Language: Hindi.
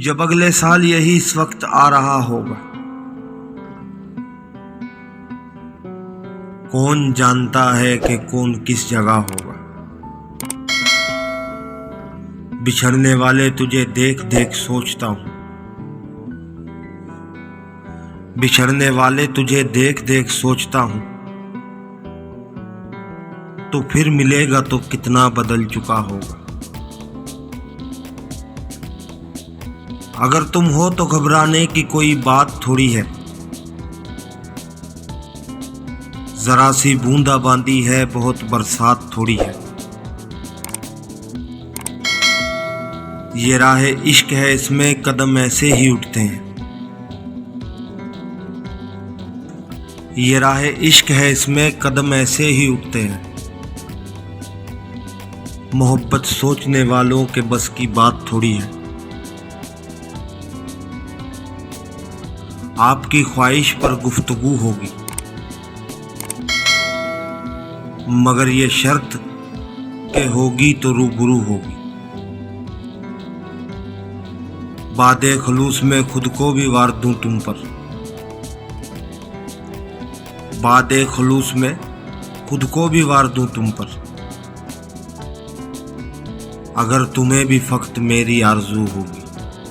जब अगले साल यही इस वक्त आ रहा होगा, कौन जानता है कि कौन किस जगह होगा। बिछड़ने वाले तुझे देख देख सोचता हूँ, बिछड़ने वाले तुझे देख देख सोचता हूँ, तो फिर मिलेगा तो कितना बदल चुका होगा। अगर तुम हो तो घबराने की कोई बात थोड़ी है, जरा सी बूंदाबांदी है, बहुत बरसात थोड़ी है। ये राह इश्क है, इसमें कदम ऐसे ही उठते हैं। ये राह इश्क है, इसमें कदम ऐसे ही उठते हैं। मोहब्बत सोचने वालों के बस की बात थोड़ी है। आपकी ख्वाहिश पर गुफ्तगू होगी, मगर ये शर्त के होगी तो रूबरू होगी। बादे खलूस में खुद को भी वार दूं तुम पर, बादे खलूस में खुद को भी वार दूं तुम पर। अगर तुम्हें भी फक्त मेरी आरज़ू होगी।